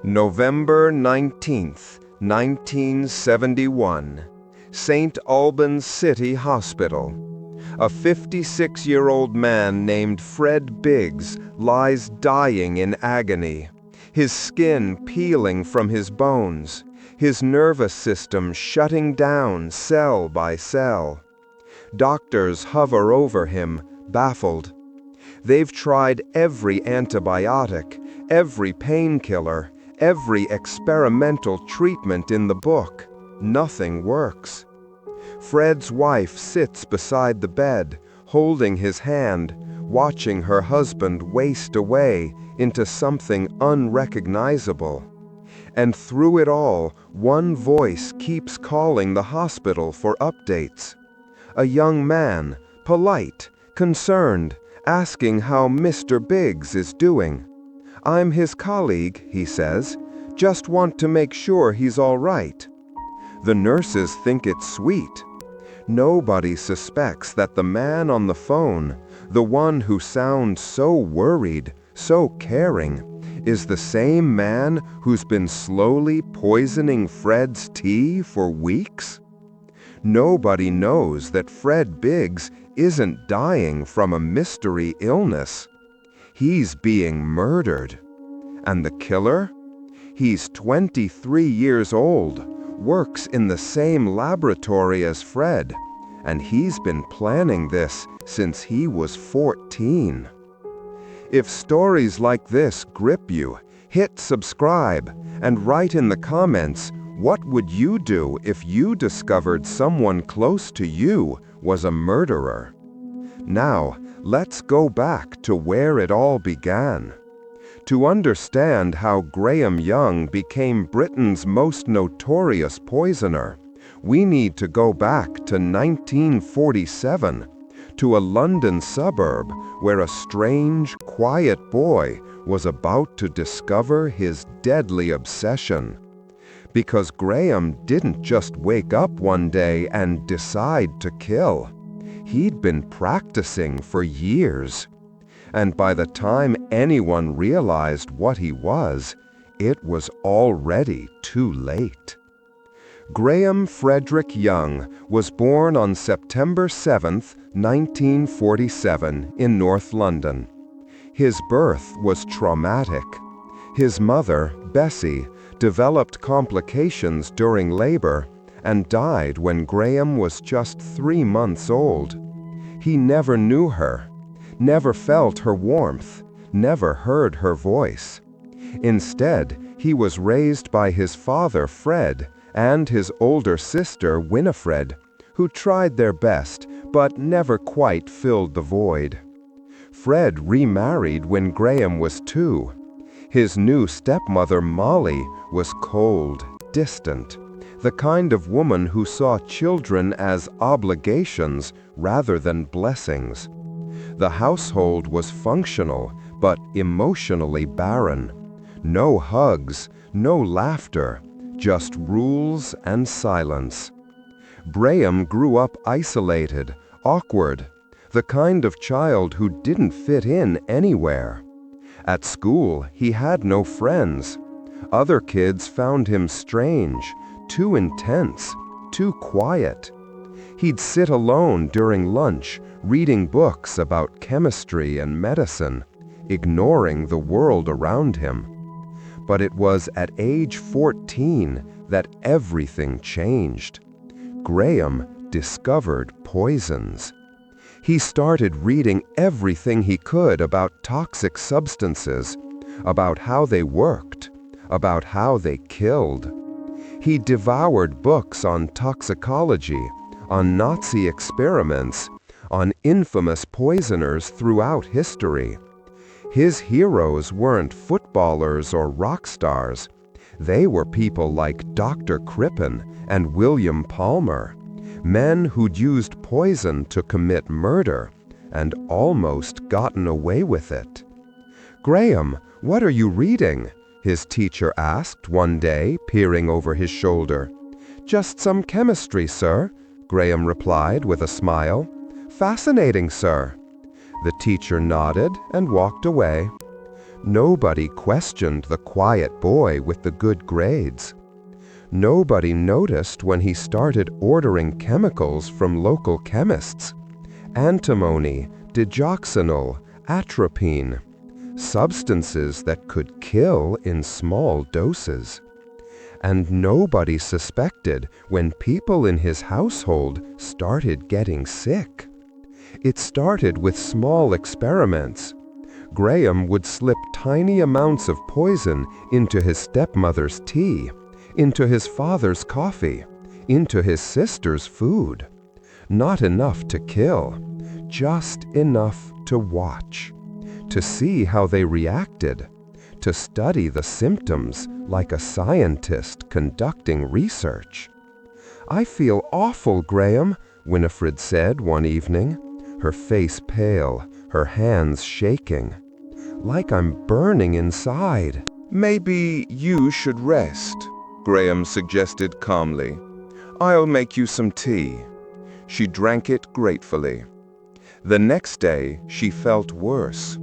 November 19th, 1971, St. Albans City Hospital. A 56-year-old man named Fred Biggs lies dying in agony, his skin peeling from his bones, his nervous system shutting down cell by cell. Doctors hover over him, baffled. They've tried every antibiotic, every painkiller, every experimental treatment in the book. Nothing works. Fred's wife sits beside the bed, holding his hand, watching her husband waste away into something unrecognizable. And through it all, one voice keeps calling the hospital for updates. A young man, polite, concerned, asking how Mr. Biggs is doing. "I'm his colleague," he says. "Just want to make sure he's all right." The nurses think it's sweet. Nobody suspects that the man on the phone, the one who sounds so worried, so caring, is the same man who's been slowly poisoning Fred's tea for weeks. Nobody knows that Fred Biggs isn't dying from a mystery illness. He's being murdered. And the killer? He's 23 years old, works in the same laboratory as Fred, and he's been planning this since he was 14. If stories like this grip you, hit subscribe and write in the comments, what would you do if you discovered someone close to you was a murderer? Now, let's go back to where it all began. To understand how Graham Young became Britain's most notorious poisoner, we need to go back to 1947, to a London suburb where a strange, quiet boy was about to discover his deadly obsession. Because Graham didn't just wake up one day and decide to kill. He'd been practicing for years. And by the time anyone realized what he was, it was already too late. Graham Frederick Young was born on September 7, 1947, in North London. His birth was traumatic. His mother, Bessie, developed complications during labor and died when Graham was just 3 months old. He never knew her, never felt her warmth, never heard her voice. Instead, he was raised by his father, Fred, and his older sister, Winifred, who tried their best but never quite filled the void. Fred remarried when Graham was 2. His new stepmother, Molly, was cold, distant, the kind of woman who saw children as obligations rather than blessings. The household was functional, but emotionally barren. No hugs, no laughter, just rules and silence. Graham grew up isolated, awkward, the kind of child who didn't fit in anywhere. At school, he had no friends. Other kids found him strange, too intense, too quiet. He'd sit alone during lunch, reading books about chemistry and medicine, ignoring the world around him. But it was at age 14 that everything changed. Graham discovered poisons. He started reading everything he could about toxic substances, about how they worked, about how they killed. He devoured books on toxicology, on Nazi experiments, on infamous poisoners throughout history. His heroes weren't footballers or rock stars. They were people like Dr. Crippen and William Palmer, men who'd used poison to commit murder and almost gotten away with it. "Graham, what are you reading?" his teacher asked one day, peering over his shoulder. "Just some chemistry, sir," Graham replied with a smile. "Fascinating, sir." The teacher nodded and walked away. Nobody questioned the quiet boy with the good grades. Nobody noticed when he started ordering chemicals from local chemists. Antimony, digoxinol, atropine. Substances that could kill in small doses. And nobody suspected when people in his household started getting sick. It started with small experiments. Graham would slip tiny amounts of poison into his stepmother's tea, into his father's coffee, into his sister's food. Not enough to kill, just enough to watch, to see how they reacted, to study the symptoms like a scientist conducting research. "I feel awful, Graham," Winifred said one evening, her face pale, her hands shaking. "Like I'm burning inside." "Maybe you should rest," Graham suggested calmly. "I'll make you some tea." She drank it gratefully. The next day, she felt worse.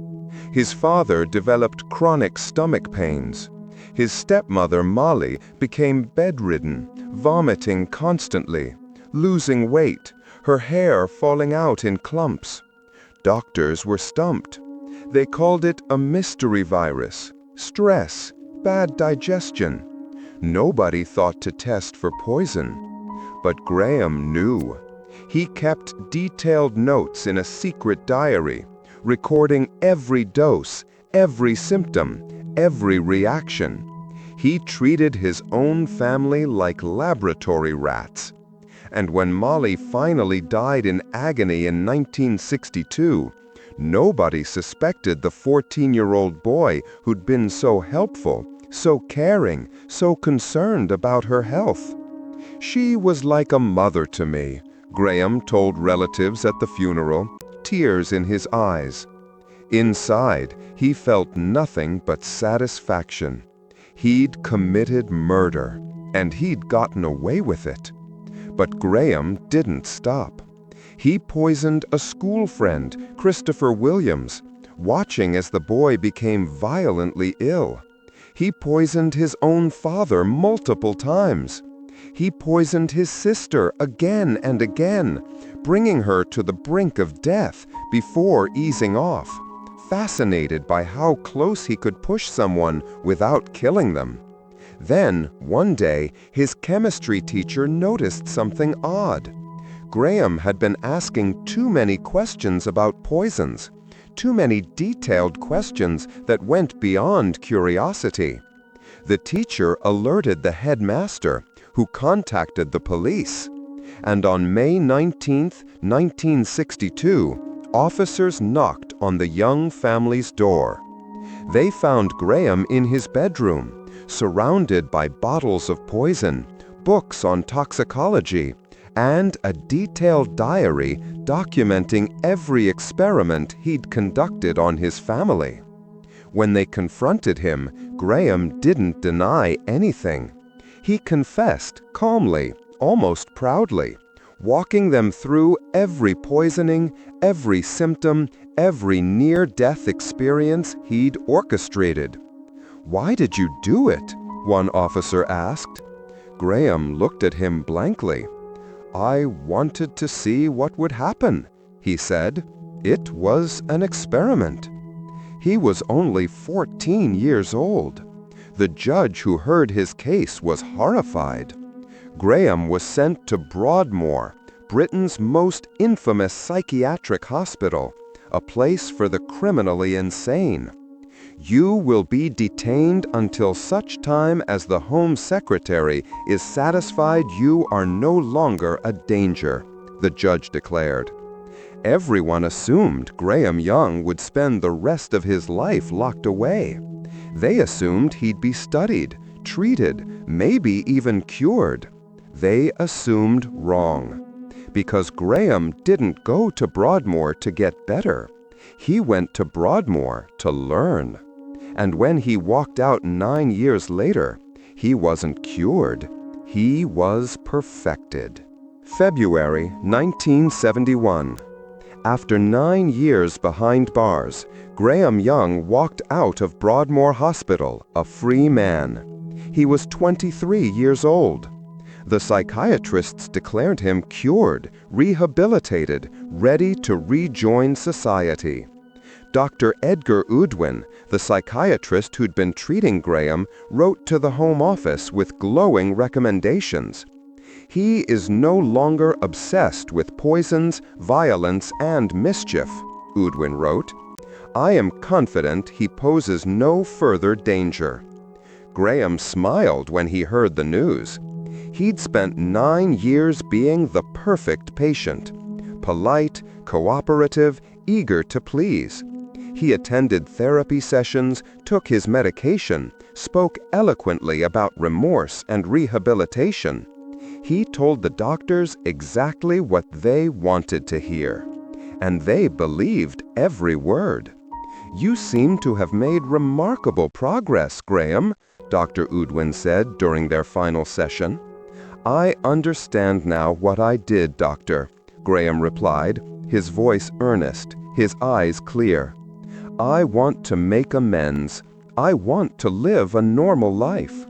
His father developed chronic stomach pains. His stepmother, Molly, became bedridden, vomiting constantly, losing weight, her hair falling out in clumps. Doctors were stumped. They called it a mystery virus, stress, bad digestion. Nobody thought to test for poison. But Graham knew. He kept detailed notes in a secret diary, recording every dose, every symptom, every reaction. He treated his own family like laboratory rats. And when Molly finally died in agony in 1962, nobody suspected the 14-year-old boy who'd been so helpful, so caring, so concerned about her health. "She was like a mother to me," Graham told relatives at the funeral, tears in his eyes. Inside, he felt nothing but satisfaction. He'd committed murder, and he'd gotten away with it. But Graham didn't stop. He poisoned a school friend, Christopher Williams, watching as the boy became violently ill. He poisoned his own father multiple times. He poisoned his sister again and again, bringing her to the brink of death before easing off, fascinated by how close he could push someone without killing them. Then, one day, his chemistry teacher noticed something odd. Graham had been asking too many questions about poisons, too many detailed questions that went beyond curiosity. The teacher alerted the headmaster, who contacted the police. And on May 19, 1962, officers knocked on the young family's door. They found Graham in his bedroom, surrounded by bottles of poison, books on toxicology, and a detailed diary documenting every experiment he'd conducted on his family. When they confronted him, Graham didn't deny anything. He confessed calmly, almost proudly, walking them through every poisoning, every symptom, every near-death experience he'd orchestrated. "Why did you do it?" one officer asked. Graham looked at him blankly. "I wanted to see what would happen," he said. "It was an experiment." He was only 14 years old. The judge who heard his case was horrified. Graham was sent to Broadmoor, Britain's most infamous psychiatric hospital, a place for the criminally insane. "You will be detained until such time as the Home Secretary is satisfied you are no longer a danger," the judge declared. Everyone assumed Graham Young would spend the rest of his life locked away. They assumed he'd be studied, treated, maybe even cured. They assumed wrong. Because Graham didn't go to Broadmoor to get better. He went to Broadmoor to learn. And when he walked out 9 years later, he wasn't cured. He was perfected. February 1971. After 9 years behind bars, Graham Young walked out of Broadmoor Hospital a free man. He was 23 years old. The psychiatrists declared him cured, rehabilitated, ready to rejoin society. Dr. Edgar Udwin, the psychiatrist who'd been treating Graham, wrote to the Home Office with glowing recommendations. He is no longer obsessed with poisons, violence, and mischief, Udwin wrote. I am confident he poses no further danger. Graham smiled when he heard the news. He'd spent 9 years being the perfect patient. Polite, cooperative, eager to please. He attended therapy sessions, took his medication, spoke eloquently about remorse and rehabilitation. He told the doctors exactly what they wanted to hear. And they believed every word. You seem to have made remarkable progress, Graham, Dr. Udwin said during their final session. I understand now what I did, Doctor, Graham replied, his voice earnest, his eyes clear. I want to make amends. I want to live a normal life.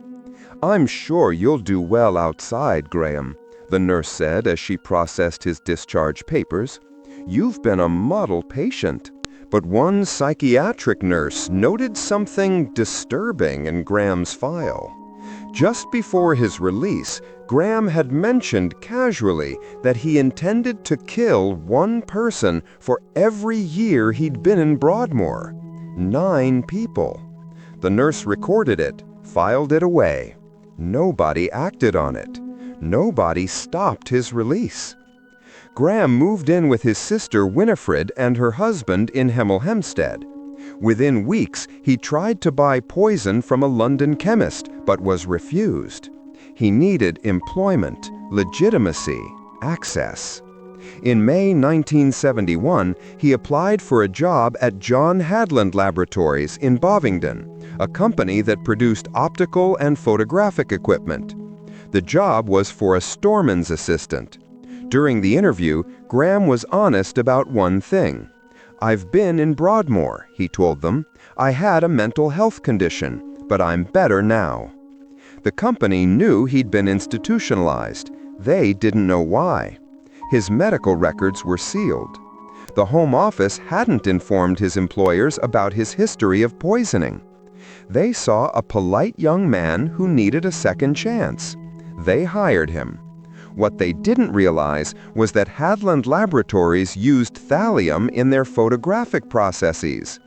I'm sure you'll do well outside, Graham, the nurse said as she processed his discharge papers. You've been a model patient. But one psychiatric nurse noted something disturbing in Graham's file. Just before his release, Graham had mentioned casually that he intended to kill one person for every year he'd been in Broadmoor. 9 people. The nurse recorded it, filed it away. Nobody acted on it. Nobody stopped his release. Graham moved in with his sister Winifred and her husband in Hemel Hempstead. Within weeks, he tried to buy poison from a London chemist, but was refused. He needed employment, legitimacy, access. In May 1971, he applied for a job at John Hadland Laboratories in Bovingdon, a company that produced optical and photographic equipment. The job was for a storeman's assistant. During the interview, Graham was honest about one thing. I've been in Broadmoor, he told them. I had a mental health condition, but I'm better now. The company knew he'd been institutionalized. They didn't know why. His medical records were sealed. The Home Office hadn't informed his employers about his history of poisoning. They saw a polite young man who needed a second chance. They hired him. What they didn't realize was that Hadland Laboratories used thallium in their photographic processes.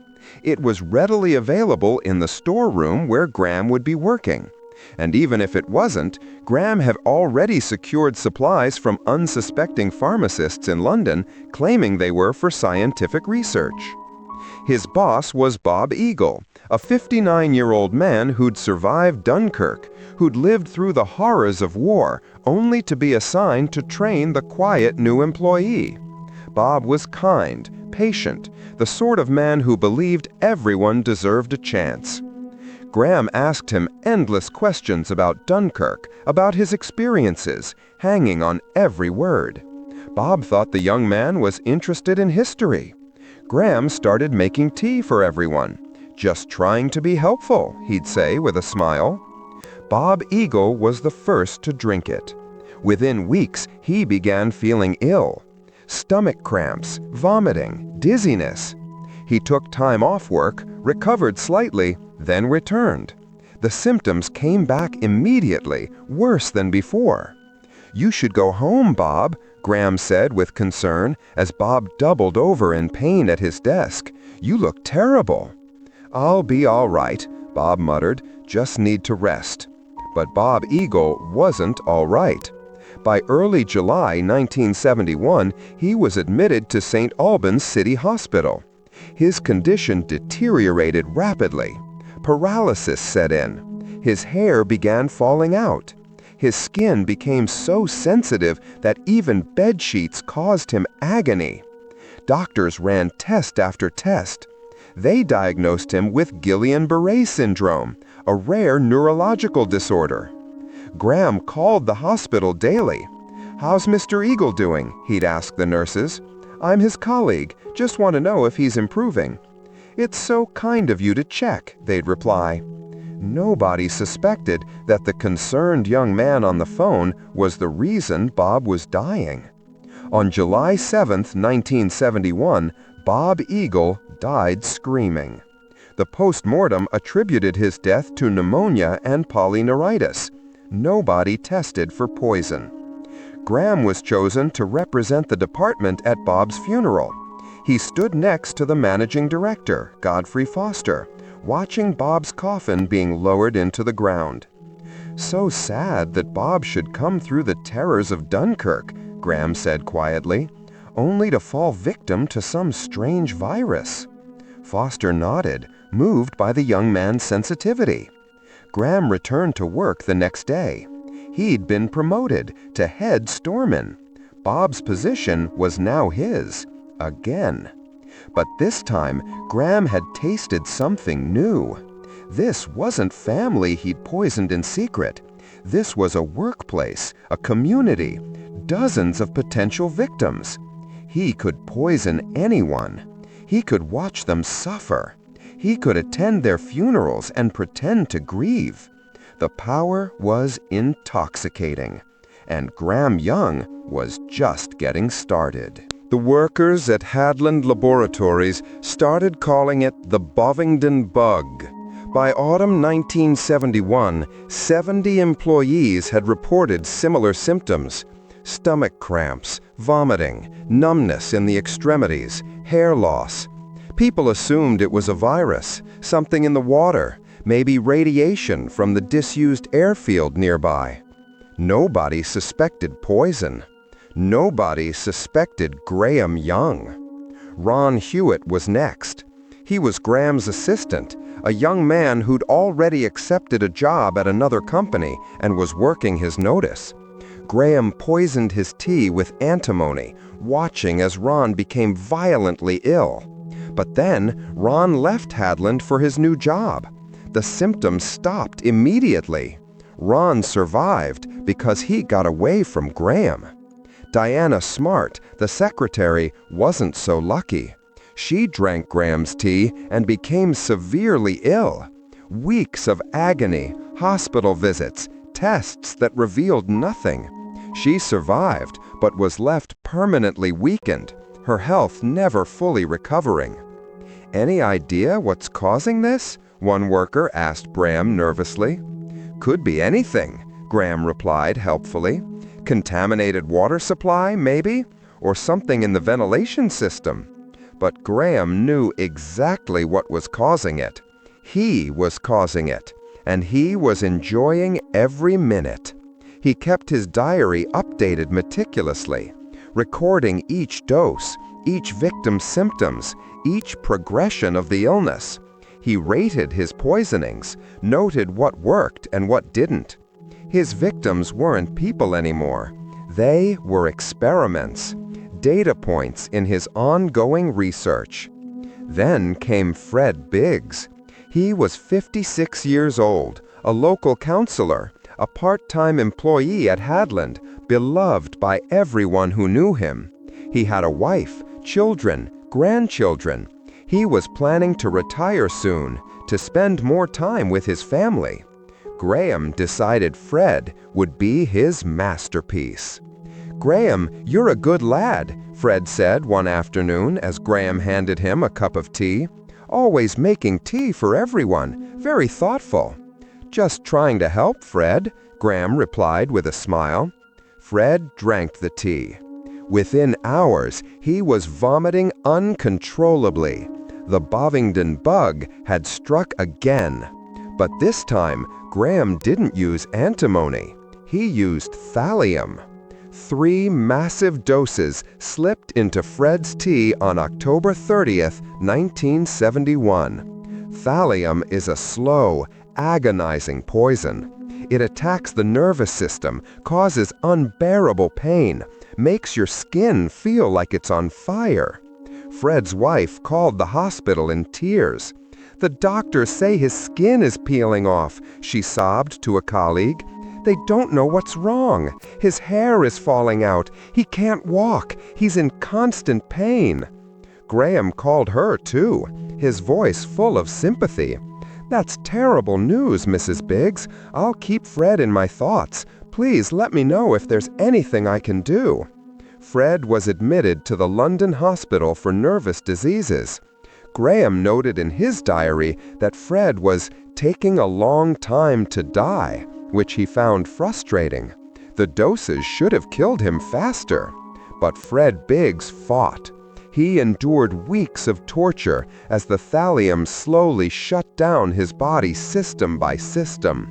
It was readily available in the storeroom where Graham would be working. And even if it wasn't, Graham had already secured supplies from unsuspecting pharmacists in London, claiming they were for scientific research. His boss was Bob Eagle, a 59-year-old man who'd survived Dunkirk, who'd lived through the horrors of war, only to be assigned to train the quiet new employee. Bob was kind, patient, the sort of man who believed everyone deserved a chance. Graham asked him endless questions about Dunkirk, about his experiences, hanging on every word. Bob thought the young man was interested in history. Graham started making tea for everyone. Just trying to be helpful, he'd say with a smile. Bob Eagle was the first to drink it. Within weeks, he began feeling ill. Stomach cramps, vomiting, dizziness. He took time off work, recovered slightly, then returned. The symptoms came back immediately, worse than before. You should go home, Bob, Graham said with concern as Bob doubled over in pain at his desk. You look terrible. I'll be all right, Bob muttered, just need to rest. But Bob Eagle wasn't all right. By early July 1971, he was admitted to St. Albans City Hospital. His condition deteriorated rapidly. Paralysis set in. His hair began falling out. His skin became so sensitive that even bed sheets caused him agony. Doctors ran test after test. They diagnosed him with Guillain-Barré syndrome, a rare neurological disorder. Graham called the hospital daily. "How's Mr. Eagle doing?" he'd ask the nurses. I'm his colleague. Just want to know if he's improving." "It's so kind of you to check," they'd reply. Nobody suspected that the concerned young man on the phone was the reason Bob was dying. On July 7, 1971, Bob Eagle died screaming. The post-mortem attributed his death to pneumonia and polyneuritis. Nobody tested for poison. Graham was chosen to represent the department at Bob's funeral. He stood next to the managing director, Godfrey Foster, watching Bob's coffin being lowered into the ground. "So sad that Bob should come through the terrors of Dunkirk," Graham said quietly, "only to fall victim to some strange virus." Foster nodded, moved by the young man's sensitivity. Graham returned to work the next day. He'd been promoted to head storeman. Bob's position was now his, again. But this time, Graham had tasted something new. This wasn't family he'd poisoned in secret. This was a workplace, a community, dozens of potential victims. He could poison anyone. He could watch them suffer. He could attend their funerals and pretend to grieve. The power was intoxicating, and Graham Young was just getting started. The workers at Hadland Laboratories started calling it the Bovingdon Bug. By autumn 1971, 70 employees had reported similar symptoms: stomach cramps, vomiting, numbness in the extremities, hair loss. People assumed it was a virus, something in the water, maybe radiation from the disused airfield nearby. Nobody suspected poison. Nobody suspected Graham Young. Ron Hewitt was next. He was Graham's assistant, a young man who'd already accepted a job at another company and was working his notice. Graham poisoned his tea with antimony, watching as Ron became violently ill. But then Ron left Hadland for his new job. The symptoms stopped immediately. Ron survived because he got away from Graham. Diana Smart, the secretary, wasn't so lucky. She drank Graham's tea and became severely ill. Weeks of agony, hospital visits, tests that revealed nothing. She survived, but was left permanently weakened, her health never fully recovering. "Any idea what's causing this?" one worker asked Graham nervously. "Could be anything," Graham replied helpfully. "Contaminated water supply, maybe? Or something in the ventilation system." But Graham knew exactly what was causing it. He was causing it, and he was enjoying every minute. He kept his diary updated meticulously, recording each dose, each victim's symptoms, each progression of the illness. He rated his poisonings, noted what worked and what didn't. His victims weren't people anymore. They were experiments, data points in his ongoing research. Then came Fred Biggs. He was 56 years old, a local counselor, a part-time employee at Hadland, beloved by everyone who knew him. He had a wife, children, grandchildren. He was planning to retire soon, to spend more time with his family. Graham decided Fred would be his masterpiece. "Graham, you're a good lad," Fred said one afternoon as Graham handed him a cup of tea. "Always making tea for everyone. Very thoughtful." "Just trying to help, Fred," Graham replied with a smile. Fred drank the tea. Within hours, he was vomiting uncontrollably. The Bovingdon Bug had struck again. But this time, Graham didn't use antimony. He used thallium. 3 massive doses slipped into Fred's tea on October 30th, 1971. Thallium is a slow, agonizing poison. It attacks the nervous system, causes unbearable pain, makes your skin feel like it's on fire. Fred's wife called the hospital in tears. "The doctors say his skin is peeling off," she sobbed to a colleague. They don't know what's wrong. His hair is falling out. He can't walk. He's in constant pain." Graham called her, too, his voice full of sympathy. "That's terrible news, Mrs. Biggs. I'll keep Fred in my thoughts. Please let me know if there's anything I can do." Fred was admitted to the London Hospital for Nervous Diseases. Graham noted in his diary that Fred was taking a long time to die, which he found frustrating. The doses should have killed him faster. But Fred Biggs fought. He endured weeks of torture as the thallium slowly shut down his body system by system.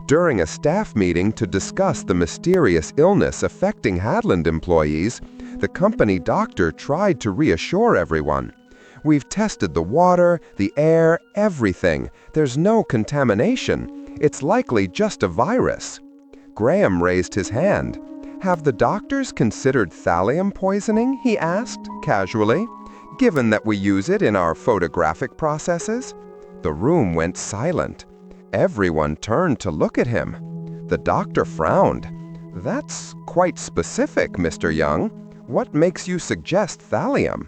During a staff meeting to discuss the mysterious illness affecting Hadland employees, the company doctor tried to reassure everyone. "We've tested the water, the air, everything. There's no contamination. It's likely just a virus." Graham raised his hand. "Have the doctors considered thallium poisoning?" he asked, casually, "given that we use it in our photographic processes?" The room went silent. Everyone turned to look at him. The doctor frowned. "That's quite specific, Mr. Young. What makes you suggest thallium?"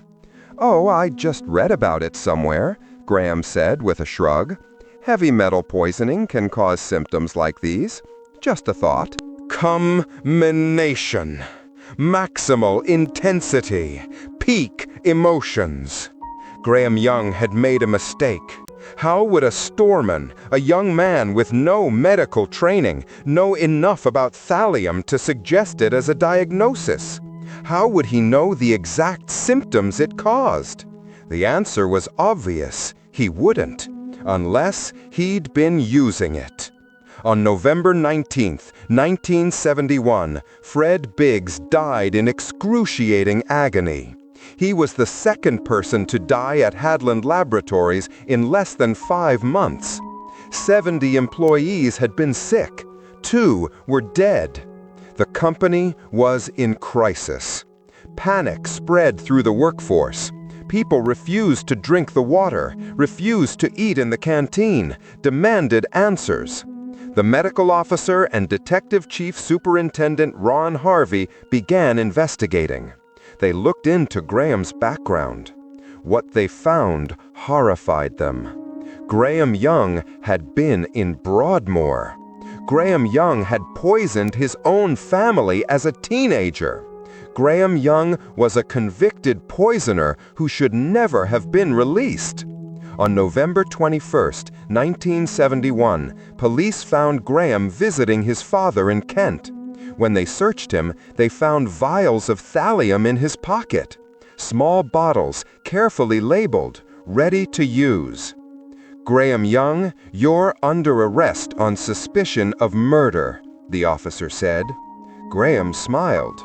"Oh, I just read about it somewhere," Graham said with a shrug. "Heavy metal poisoning can cause symptoms like these. Just a thought." Culmination, maximal intensity, peak emotions. Graham Young had made a mistake. How would a storeman, a young man with no medical training, know enough about thallium to suggest it as a diagnosis? How would he know the exact symptoms it caused? The answer was obvious. He wouldn't, unless he'd been using it. On November 19, 1971, Fred Biggs died in excruciating agony. He was the second person to die at Hadland Laboratories in less than 5 months. 70 employees had been sick. 2 were dead. The company was in crisis. Panic spread through the workforce. People refused to drink the water, refused to eat in the canteen, demanded answers. The medical officer and Detective Chief Superintendent Ron Harvey began investigating. They looked into Graham's background. What they found horrified them. Graham Young had been in Broadmoor. Graham Young had poisoned his own family as a teenager. Graham Young was a convicted poisoner who should never have been released. On November 21, 1971, police found Graham visiting his father in Kent. When they searched him, they found vials of thallium in his pocket. Small bottles, carefully labeled, ready to use. "Graham Young, you're under arrest on suspicion of murder," the officer said. Graham smiled.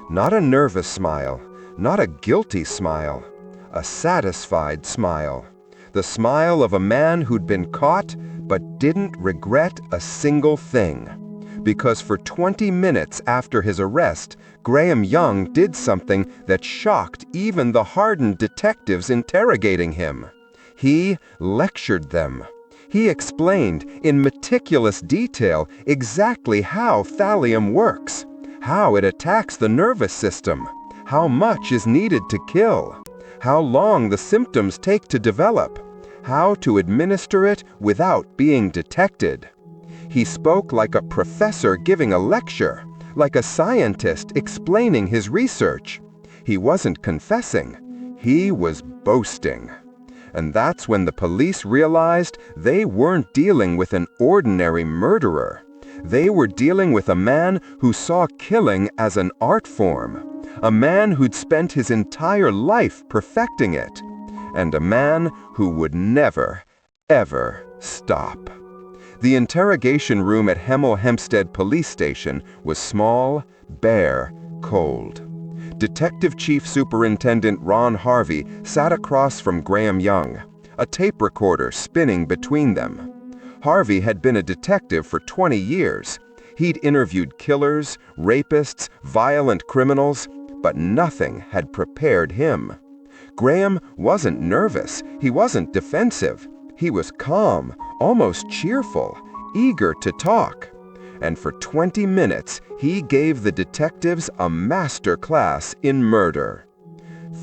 Not a nervous smile, not a guilty smile, a satisfied smile. The smile of a man who'd been caught but didn't regret a single thing. Because for 20 minutes after his arrest, Graham Young did something that shocked even the hardened detectives interrogating him. He lectured them. He explained in meticulous detail exactly how thallium works, how it attacks the nervous system, how much is needed to kill, how long the symptoms take to develop, how to administer it without being detected. He spoke like a professor giving a lecture, like a scientist explaining his research. He wasn't confessing, he was boasting. And that's when the police realized they weren't dealing with an ordinary murderer. They were dealing with a man who saw killing as an art form, a man who'd spent his entire life perfecting it, and a man who would never, ever stop. The interrogation room at Hemel Hempstead Police Station was small, bare, cold. Detective Chief Superintendent Ron Harvey sat across from Graham Young, a tape recorder spinning between them. Harvey had been a detective for 20 years. He'd interviewed killers, rapists, violent criminals, but nothing had prepared him. Graham wasn't nervous. He wasn't defensive. He was calm, almost cheerful, eager to talk. and for 20 minutes he gave the detectives a master class in murder.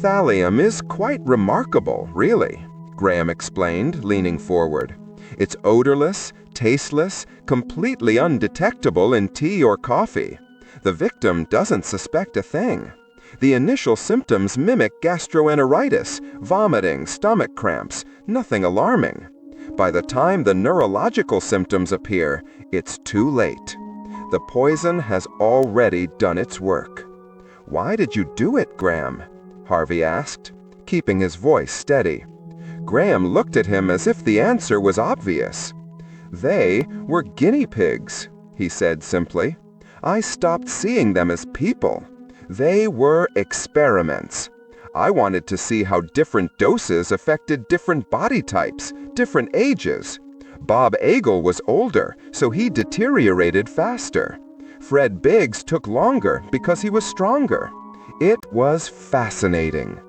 "Thallium is quite remarkable, really," Graham explained, leaning forward. "It's odorless, tasteless, completely undetectable in tea or coffee. The victim doesn't suspect a thing. The initial symptoms mimic gastroenteritis, vomiting, stomach cramps, nothing alarming. By the time the neurological symptoms appear, it's too late. The poison has already done its work." "Why did you do it, Graham?" Harvey asked, keeping his voice steady. Graham looked at him as if the answer was obvious. "They were guinea pigs," he said simply. "I stopped seeing them as people. They were experiments. I wanted to see how different doses affected different body types, different ages. Bob Agel was older, so he deteriorated faster. Fred Biggs took longer because he was stronger. It was fascinating."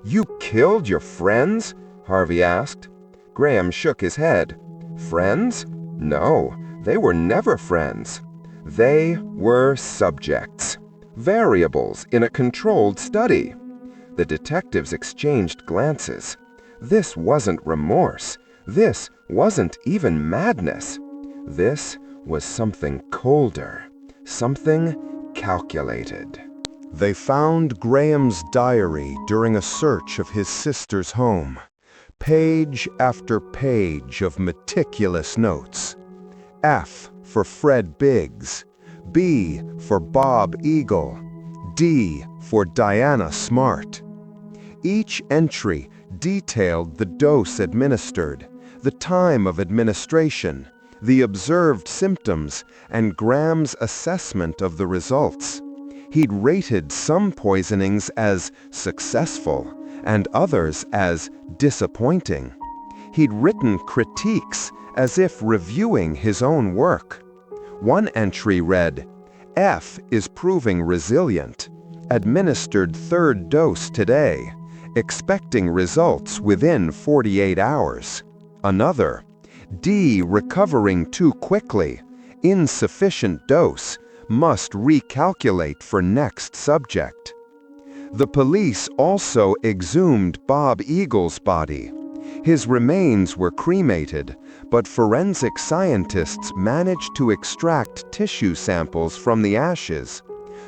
"You killed your friends?" Harvey asked. Graham shook his head. "Friends? No, they were never friends. They were subjects, variables in a controlled study." The detectives exchanged glances. This wasn't remorse. This wasn't even madness. This was something colder, something calculated. They found Graham's diary during a search of his sister's home. Page after page of meticulous notes. F for Fred Biggs, B for Bob Eagle, D for Diana Smart. Each entry detailed the dose administered, the time of administration, the observed symptoms, and Graham's assessment of the results. He'd rated some poisonings as successful and others as disappointing. He'd written critiques as if reviewing his own work. One entry read, "F is proving resilient. Administered third dose today. Expecting results within 48 hours. Another, "D recovering too quickly. Insufficient dose. Must recalculate for next subject." The police also exhumed Bob Eagle's body. His remains were cremated, but forensic scientists managed to extract tissue samples from the ashes.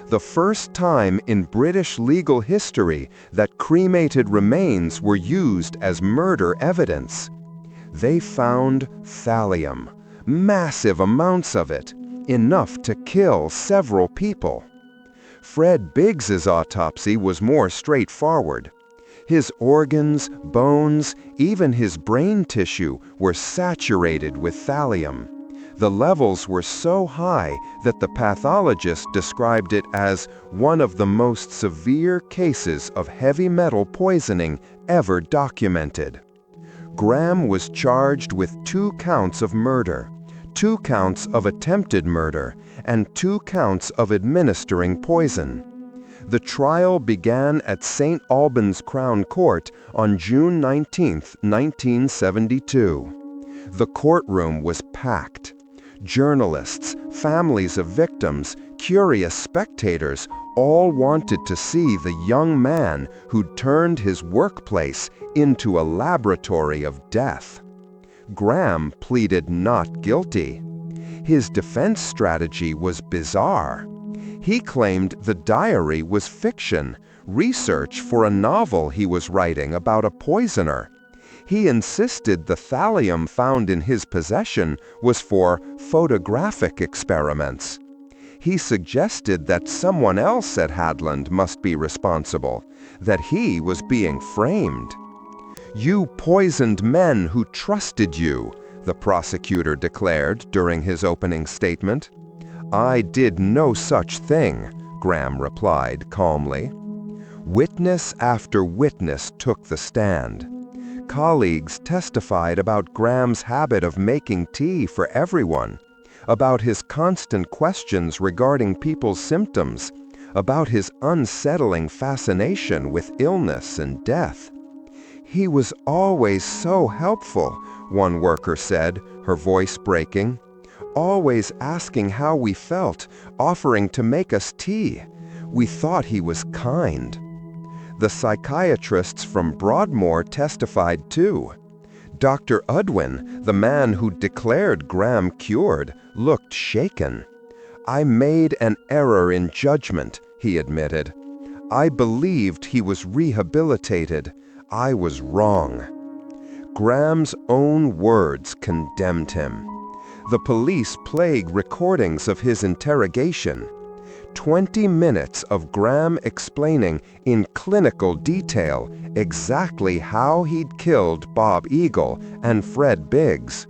The first time in British legal history that cremated remains were used as murder evidence. They found thallium, massive amounts of it, enough to kill several people. Fred Biggs's autopsy was more straightforward. His organs, bones, even his brain tissue were saturated with thallium. The levels were so high that the pathologist described it as one of the most severe cases of heavy metal poisoning ever documented. Graham was charged with 2 counts of murder, 2 counts of attempted murder, and 2 counts of administering poison. The trial began at St. Albans Crown Court on June 19, 1972. The courtroom was packed. Journalists, families of victims, curious spectators all wanted to see the young man who'd turned his workplace into a laboratory of death. Graham pleaded not guilty. His defense strategy was bizarre. He claimed the diary was fiction, research for a novel he was writing about a poisoner. He insisted the thallium found in his possession was for photographic experiments. He suggested that someone else at Hadland must be responsible, that he was being framed. "You poisoned men who trusted you," the prosecutor declared during his opening statement. "I did no such thing," Graham replied calmly. Witness after witness took the stand. Colleagues testified about Graham's habit of making tea for everyone, about his constant questions regarding people's symptoms, about his unsettling fascination with illness and death. "He was always so helpful," one worker said, her voice breaking. always asking how we felt, offering to make us tea. We thought he was kind. The psychiatrists from Broadmoor testified too. Dr. Udwin, the man who declared Graham cured, looked shaken. "I made an error in judgment," he admitted. "I believed he was rehabilitated. I was wrong." Graham's own words condemned him. The police played recordings of his interrogation. 20 minutes of Graham explaining in clinical detail exactly how he'd killed Bob Eagle and Fred Biggs.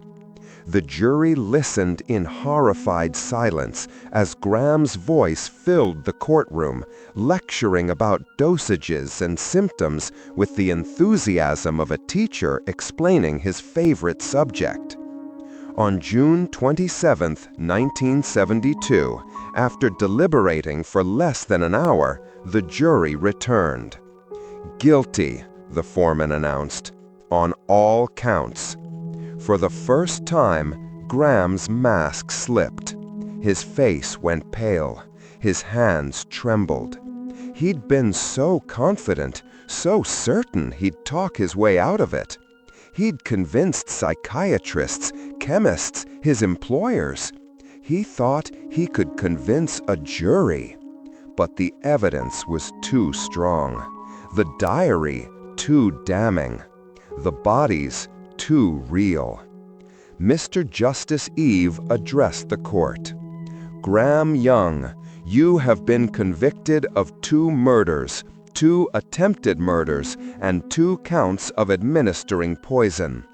The jury listened in horrified silence as Graham's voice filled the courtroom, lecturing about dosages and symptoms with the enthusiasm of a teacher explaining his favorite subject. On June 27, 1972, after deliberating for less than an hour, the jury returned. "Guilty," the foreman announced, "on all counts." For the first time, Graham's mask slipped. His face went pale. His hands trembled. He'd been so confident, so certain he'd talk his way out of it. He'd convinced psychiatrists, chemists, his employers. He thought he could convince a jury. But the evidence was too strong. The diary too damning. The bodies too real. Mr. Justice Eve addressed the court. "Graham Young, you have been convicted of 2 murders, 2 attempted murders, and 2 counts of administering poison.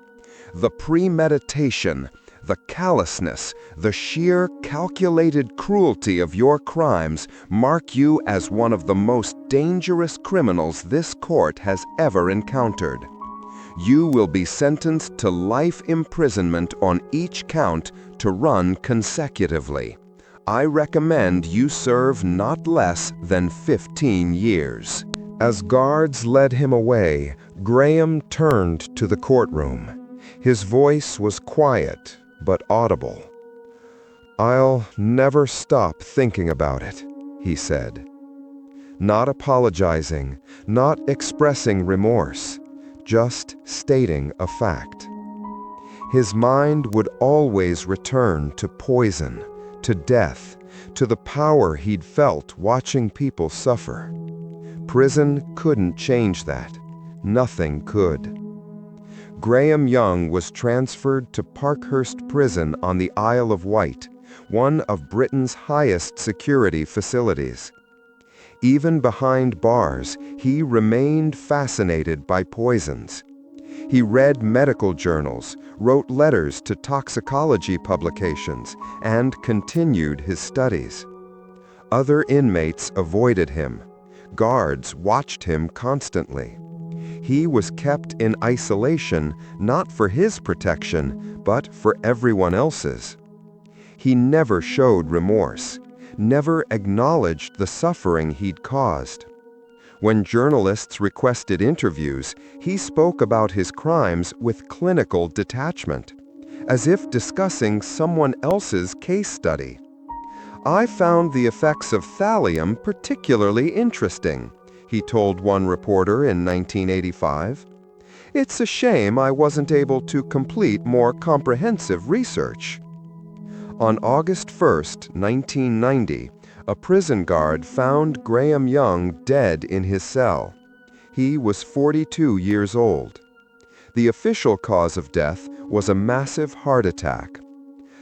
The premeditation, the callousness, the sheer calculated cruelty of your crimes mark you as one of the most dangerous criminals this court has ever encountered. You will be sentenced to life imprisonment on each count to run consecutively. I recommend you serve not less than 15 years. As guards led him away, Graham turned to the courtroom. His voice was quiet but audible. "I'll never stop thinking about it," he said. Not apologizing, not expressing remorse, just stating a fact. His mind would always return to poison, to death, to the power he'd felt watching people suffer. Prison couldn't change that. Nothing could. Graham Young was transferred to Parkhurst Prison on the Isle of Wight, one of Britain's highest security facilities. Even behind bars, he remained fascinated by poisons. He read medical journals, wrote letters to toxicology publications, and continued his studies. Other inmates avoided him. Guards watched him constantly. He was kept in isolation not for his protection, but for everyone else's. He never showed remorse, never acknowledged the suffering he'd caused. When journalists requested interviews, he spoke about his crimes with clinical detachment, as if discussing someone else's case study. "I found the effects of thallium particularly interesting," he told one reporter in 1985. "It's a shame I wasn't able to complete more comprehensive research." On August 1, 1990, a prison guard found Graham Young dead in his cell. He was 42 years old. The official cause of death was a massive heart attack.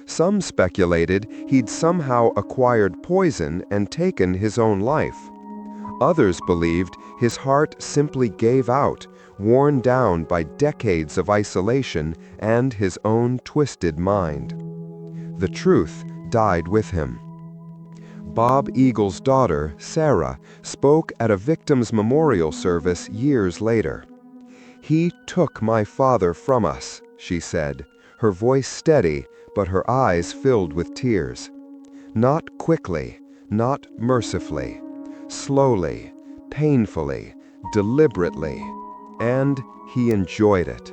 Some speculated he'd somehow acquired poison and taken his own life. Others believed his heart simply gave out, worn down by decades of isolation and his own twisted mind. The truth died with him. Bob Eagle's daughter, Sarah, spoke at a victim's memorial service years later. "He took my father from us," she said, her voice steady, but her eyes filled with tears. "Not quickly, not mercifully. Slowly, painfully, deliberately, and he enjoyed it.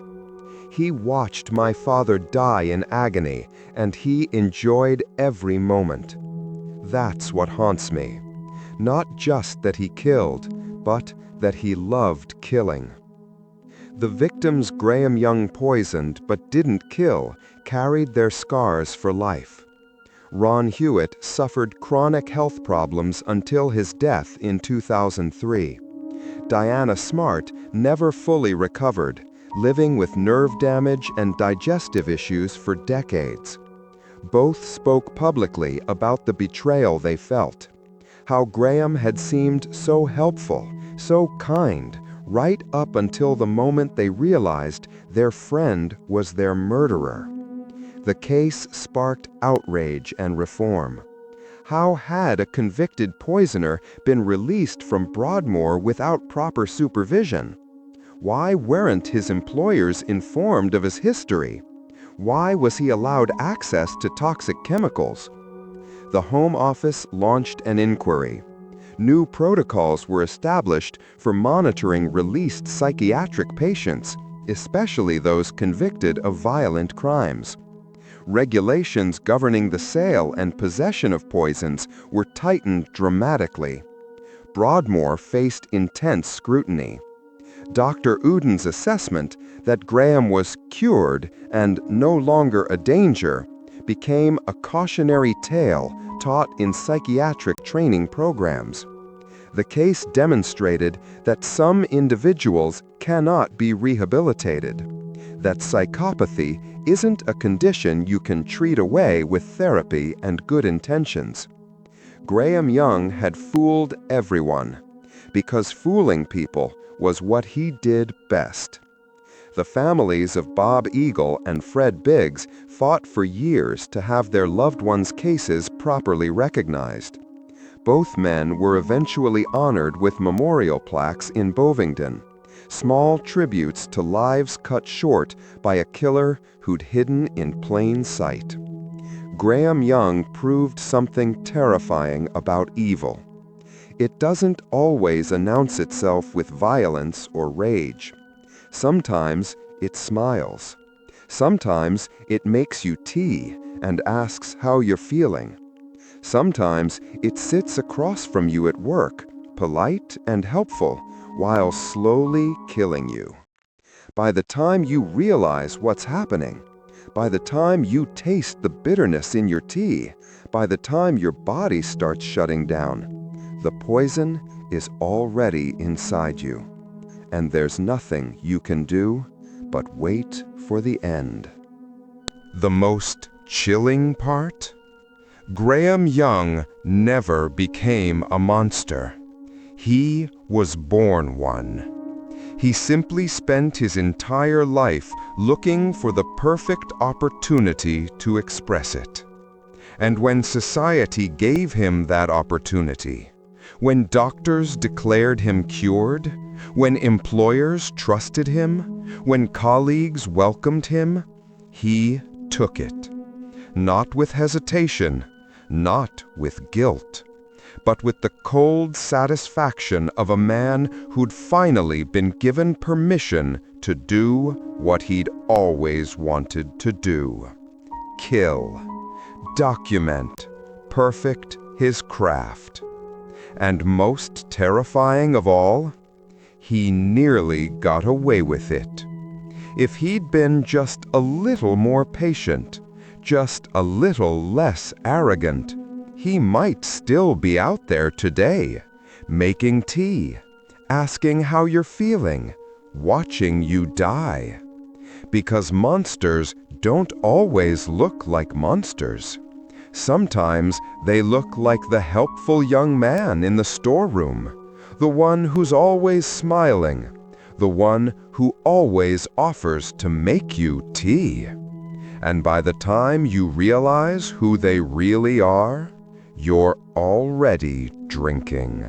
He watched my father die in agony, and he enjoyed every moment. That's what haunts me. Not just that he killed, but that he loved killing. The victims Graham Young poisoned but didn't kill carried their scars for life. Ron Hewitt suffered chronic health problems until his death in 2003. Diana Smart never fully recovered, living with nerve damage and digestive issues for decades. Both spoke publicly about the betrayal they felt. How Graham had seemed so helpful, so kind, right up until the moment they realized their friend was their murderer. The case sparked outrage and reform. How had a convicted poisoner been released from Broadmoor without proper supervision? Why weren't his employers informed of his history? Why was he allowed access to toxic chemicals? The Home Office launched an inquiry. New protocols were established for monitoring released psychiatric patients, especially those convicted of violent crimes. Regulations governing the sale and possession of poisons were tightened dramatically. Broadmoor faced intense scrutiny. Dr. Uden's assessment that Graham was cured and no longer a danger became a cautionary tale taught in psychiatric training programs. The case demonstrated that some individuals cannot be rehabilitated, that psychopathy isn't a condition you can treat away with therapy and good intentions. Graham Young had fooled everyone, because fooling people was what he did best. The families of Bob Eagle and Fred Biggs fought for years to have their loved ones' cases properly recognized. Both men were eventually honored with memorial plaques in Bovingdon, small tributes to lives cut short by a killer who'd hidden in plain sight. Graham Young proved something terrifying about evil. It doesn't always announce itself with violence or rage. Sometimes it smiles. Sometimes it makes you tea and asks how you're feeling. Sometimes it sits across from you at work, polite and helpful, while slowly killing you. By the time you realize what's happening, by the time you taste the bitterness in your tea, by the time your body starts shutting down, the poison is already inside you, and there's nothing you can do but wait for the end. The most chilling part? Graham Young never became a monster. He was born one. He simply spent his entire life looking for the perfect opportunity to express it. And when society gave him that opportunity, when doctors declared him cured, when employers trusted him, when colleagues welcomed him, he took it. Not with hesitation, not with guilt, but with the cold satisfaction of a man who'd finally been given permission to do what he'd always wanted to do. Kill, document, perfect his craft. And most terrifying of all, he nearly got away with it. If he'd been just a little more patient, just a little less arrogant, he might still be out there today, making tea, asking how you're feeling, watching you die. Because monsters don't always look like monsters. Sometimes they look like the helpful young man in the storeroom, the one who's always smiling, the one who always offers to make you tea. And by the time you realize who they really are, you're already drinking.